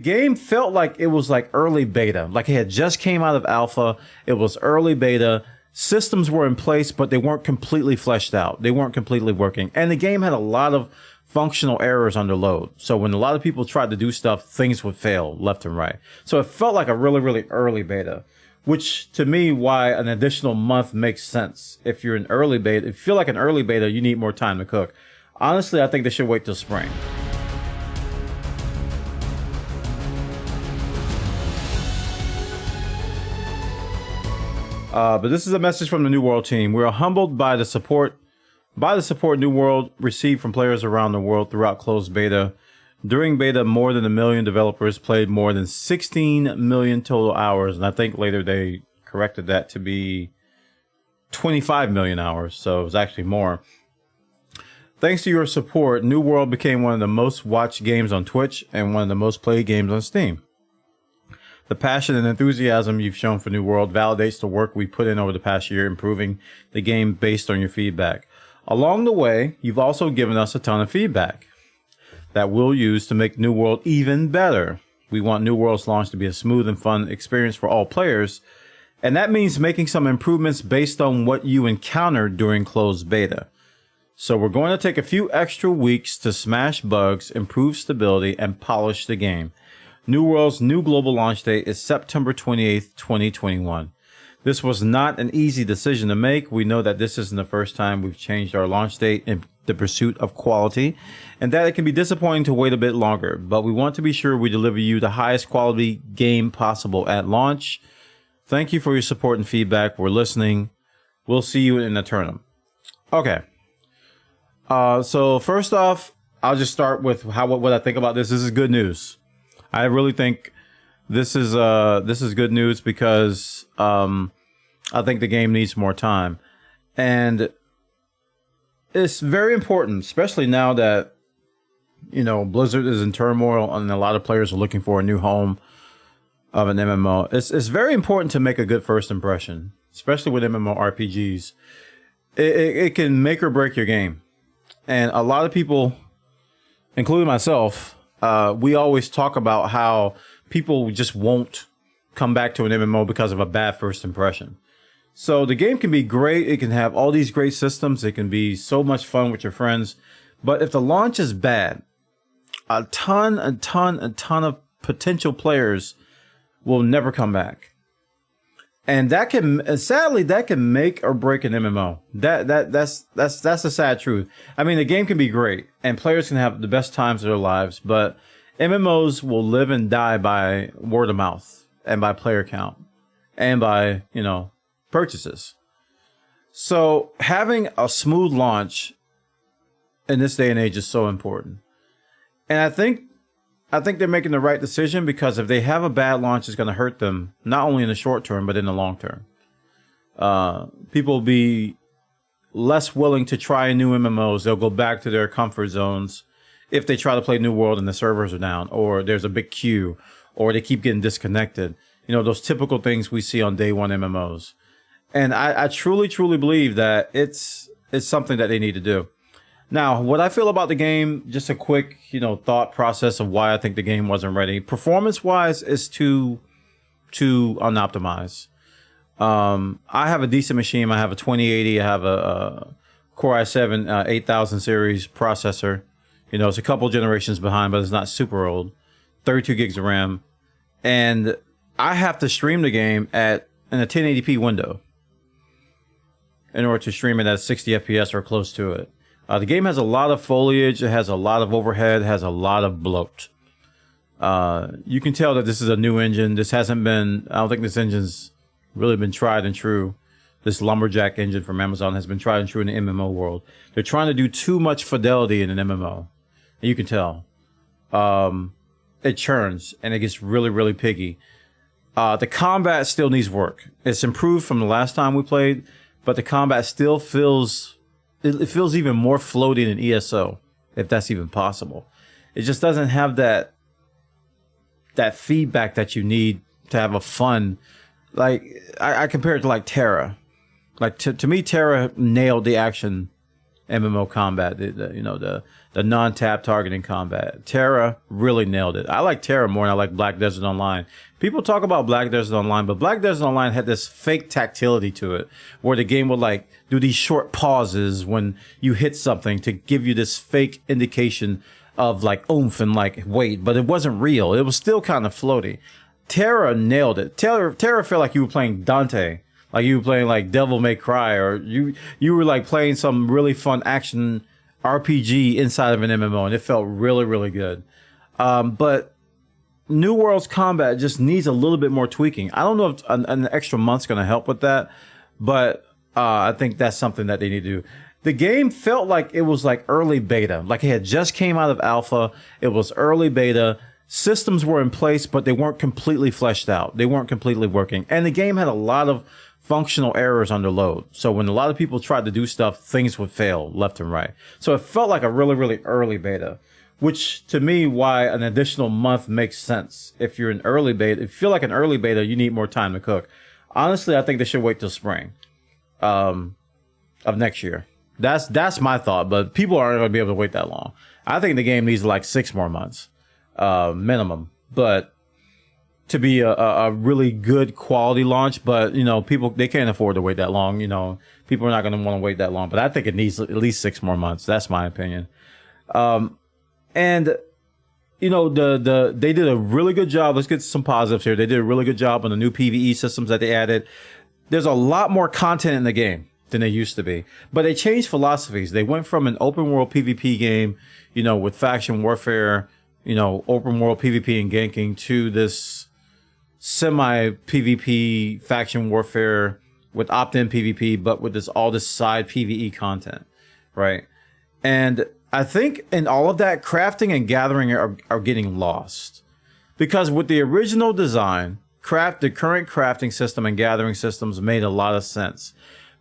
Game felt like it was like early beta, like it had just came out of alpha. It was early beta. Systems were in place, but they weren't completely fleshed out. They weren't completely working. And the game had a lot of functional errors under load. So when a lot of people tried to do stuff, things would fail left and right. So it felt like a really, really early beta, which to me, why an additional month makes sense. If you're in early beta, if you feel like an early beta, you need more time to cook. Honestly, I think they should wait till spring. But this is a message from the New World team. We are humbled by the support New World received from players around the world throughout closed beta. During beta, more than 1 million developers played more than 16 million total hours, and I think later they corrected that to be 25 million hours, so it was actually more. Thanks to your support, New World became one of the most watched games on Twitch and one of the most played games on Steam. The passion and enthusiasm you've shown for New World validates the work we put in over the past year improving the game based on your feedback. Along the way, you've also given us a ton of feedback that we'll use to make New World even better. We want New World's launch to be a smooth and fun experience for all players, and that means making some improvements based on what you encountered during closed beta. So we're going to take a few extra weeks to smash bugs, improve stability, and polish the game. New World's new global launch date is September 28th, 2021. This was not an easy decision to make. We know that this isn't the first time we've changed our launch date in the pursuit of quality, and that it can be disappointing to wait a bit longer, but we want to be sure we deliver you the highest quality game possible at launch. Thank you for your support and feedback. We're listening. We'll see you in the tournament. Okay. So first off, I'll just start with what I think about this. This is good news. I really think this is good news because I think the game needs more time, and it's very important, especially now that Blizzard is in turmoil and a lot of players are looking for a new home of an MMO. It's very important to make a good first impression, especially with MMORPGs. It can make or break your game, and a lot of people, including myself. We always talk about how people just won't come back to an MMO because of a bad first impression. So the game can be great. It can have all these great systems. It can be so much fun with your friends. But if the launch is bad, a ton of potential players will never come back. And sadly, that can make or break an MMO. That's the sad truth. I mean, the game can be great and players can have the best times of their lives, but MMOs will live and die by word of mouth and by player count and by, purchases. So having a smooth launch in this day and age is so important. And I think they're making the right decision, because if they have a bad launch, it's going to hurt them, not only in the short term, but in the long term. People will be less willing to try new MMOs. They'll go back to their comfort zones if they try to play New World and the servers are down, or there's a big queue, or they keep getting disconnected. Those typical things we see on day one MMOs. And I truly, truly believe that it's something that they need to do. Now, what I feel about the game, just a quick, thought process of why I think the game wasn't ready. Performance-wise, it's too unoptimized. I have a decent machine. I have a 2080. I have a Core i7 8000 series processor. It's a couple generations behind, but it's not super old. 32 gigs of RAM. And I have to stream the game in a 1080p window in order to stream it at 60 FPS or close to it. The game has a lot of foliage. It has a lot of overhead. It has a lot of bloat. You can tell that this is a new engine. I don't think this engine's really been tried and true. This Lumberjack engine from Amazon has been tried and true in the MMO world. They're trying to do too much fidelity in an MMO. And you can tell. It churns and it gets really, really piggy. The combat still needs work. It's improved from the last time we played, but the combat still feels even more floaty than ESO, if that's even possible. It just doesn't have that feedback that you need to have a fun. Like I compare it to like Terra. Like to me, Terra nailed the action MMO combat, the non-tap targeting combat. Terra really nailed it. I like Terra more than I like Black Desert Online. People talk about Black Desert Online, but Black Desert Online had this fake tactility to it, where the game would like do these short pauses when you hit something to give you this fake indication of like oomph and like weight, but it wasn't real. It was still kind of floaty. Terra nailed it. Terra felt like you were playing Dante, like you were playing like Devil May Cry, or you were like playing some really fun action RPG inside of an MMO, and it felt really, really good. But New World's combat just needs a little bit more tweaking. I don't know if an extra month's going to help with that, but I think that's something that they need to do. The game felt like it was like early beta, like it had just came out of alpha. It was early beta. Systems were in place, but they weren't completely fleshed out. They weren't completely working. And the game had a lot of functional errors under load. So when a lot of people tried to do stuff, things would fail left and right. So it felt like a really, really early beta, which to me, why an additional month makes sense. If you're in early beta, if you feel like an early beta, you need more time to cook. Honestly, I think they should wait till spring of next year. That's my thought, but people aren't going to be able to wait that long. I think the game needs like 6 more months minimum, but to be a really good quality launch. But people, they can't afford to wait that long. People are not going to want to wait that long, but I think it needs at least 6 more months. That's my opinion. And they did a really good job. Let's get some positives here. They did a really good job on the new PvE systems that they added. There's a lot more content in the game than they used to be, but they changed philosophies. They went from an open world PvP game, with faction warfare, open world PvP and ganking, to this semi PvP faction warfare with opt-in PvP, but with all this side PvE content, right? And I think in all of that, crafting and gathering are getting lost, because with the original design, the current crafting system and gathering systems made a lot of sense.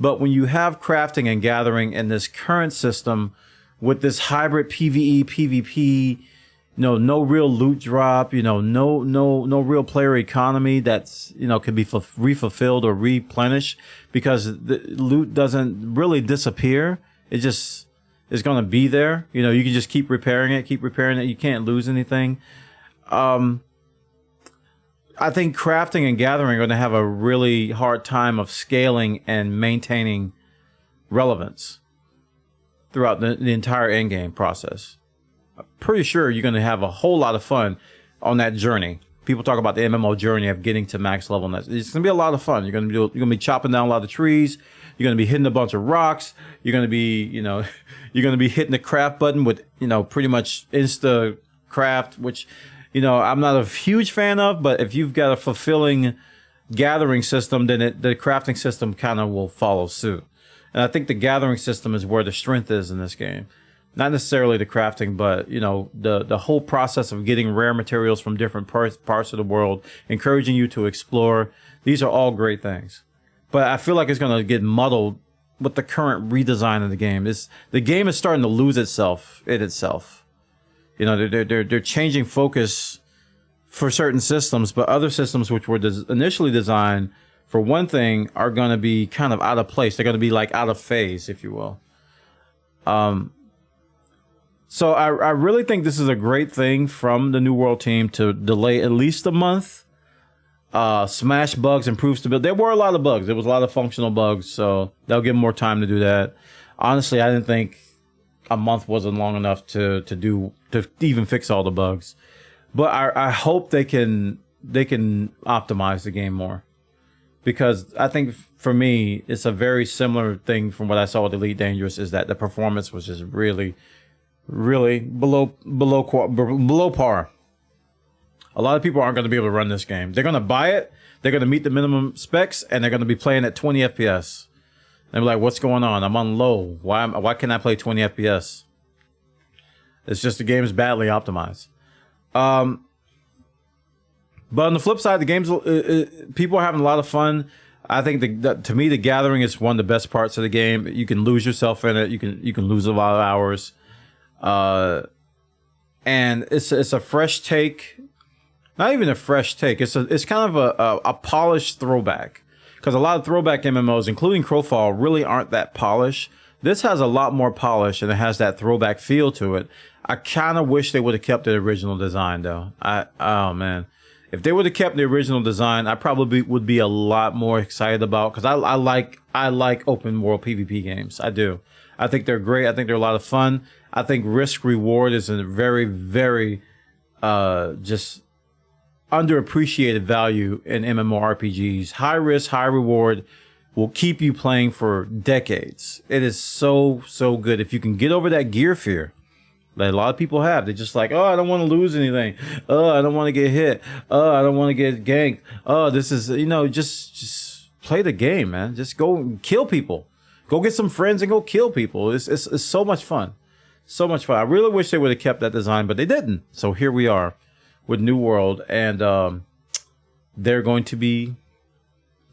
But when you have crafting and gathering in this current system with this hybrid PvE, PvP, no real loot drop, no real player economy that's, can be refulfilled or replenished, because the loot doesn't really disappear. It just is going to be there. You can just keep repairing it. You can't lose anything. I think crafting and gathering are going to have a really hard time of scaling and maintaining relevance throughout the entire endgame process. I'm pretty sure you're going to have a whole lot of fun on that journey. People talk about the MMO journey of getting to max level. It's going to be a lot of fun. You're going to be chopping down a lot of trees. You're going to be hitting a bunch of rocks. You're going to be, you're going to be hitting the craft button with, pretty much insta craft, which, I'm not a huge fan of, but if you've got a fulfilling gathering system, then the crafting system kind of will follow suit. And I think the gathering system is where the strength is in this game. Not necessarily the crafting, but, the whole process of getting rare materials from different parts of the world, encouraging you to explore. These are all great things. But I feel like it's going to get muddled with the current redesign of the game. The game is starting to lose itself in itself. They're changing focus for certain systems, but other systems which were initially designed for one thing are going to be kind of out of place. They're going to be like out of phase, if you will. So I really think this is a great thing from the New World team to delay at least a month. Smash bugs, improve stability. There were a lot of bugs. There was a lot of functional bugs, so they'll give them more time to do that. Honestly, I didn't think a month wasn't long enough to even fix all the bugs. But I hope they can optimize the game more, because I think for me it's a very similar thing from what I saw with Elite Dangerous, is that the performance was just really, really below par. A lot of people aren't going to be able to run this game. They're going to buy it, they're going to meet the minimum specs, and they're going to be playing at 20 FPS. And be like, what's going on? I'm on low. Why can't I play 20 FPS? It's just the game is badly optimized. But on the flip side, the game's people are having a lot of fun. I think to me, the gathering is one of the best parts of the game. You can lose yourself in it. You can lose a lot of hours. And it's a fresh take. Not even a fresh take. It's kind of a polished throwback. Because a lot of throwback MMOs, including Crowfall, really aren't that polished. This has a lot more polish and it has that throwback feel to it. I kind of wish they would have kept the original design though. Oh man, if they would have kept the original design, I probably would be a lot more excited about, because I like open world PvP games. I do. I think they're great. I think they're a lot of fun. I think risk reward is a very, very just underappreciated value in MMORPGs. High risk, high reward will keep you playing for decades. It is so good. If you can get over that gear fear that a lot of people have, they're just like, oh, I don't want to lose anything. Oh, I don't want to get hit. Oh, I don't want to get ganked. Oh, this is, just play the game, man. Just go and kill people. Go get some friends and go kill people. It's so much fun. So much fun. I really wish they would have kept that design, but they didn't. So here we are with New World, and they're going to be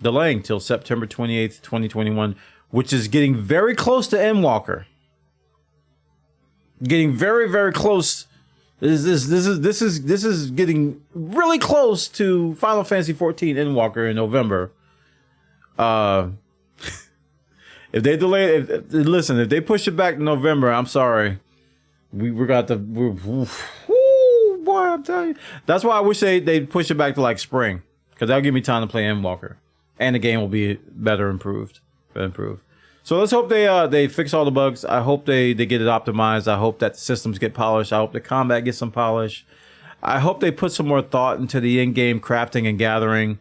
delaying till September 28th, 2021, which is getting very close to Endwalker. Getting very, very close. This is getting really close to Final Fantasy 14 Endwalker in November. If they delay it, listen, if they push it back to November, I'm sorry. Boy, I'm telling you. That's why I wish they'd push it back to like spring, because that'll give me time to play Endwalker, and the game will be better improved. So let's hope they fix all the bugs. I hope they get it optimized. I hope that the systems get polished. I hope the combat gets some polish. I hope they put some more thought into the in-game crafting and gathering,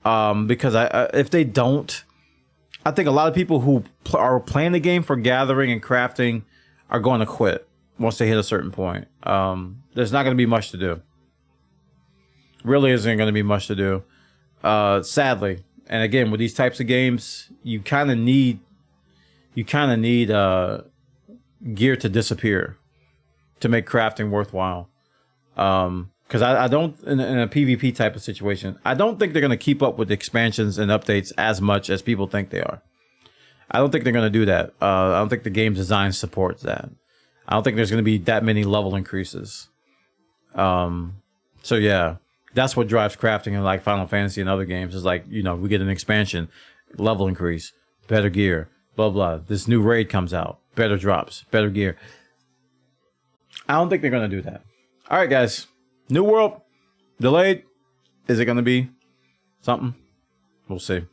because if they don't, I think a lot of people who are playing the game for gathering and crafting are going to quit once they hit a certain point. There's not going to be much to do. Really isn't going to be much to do, sadly. And again, with these types of games, you kind of need gear to disappear to make crafting worthwhile. Because I don't, in a PvP type of situation, I don't think they're going to keep up with expansions and updates as much as people think they are. I don't think they're going to do that. I don't think the game design supports that. I don't think there's going to be that many level increases. So yeah, that's what drives crafting in like Final Fantasy and other games. Is like, we get an expansion, level increase, better gear, blah, blah. This new raid comes out, better drops, better gear. I don't think they're going to do that. All right, guys. New World, delayed. Is it going to be something? We'll see.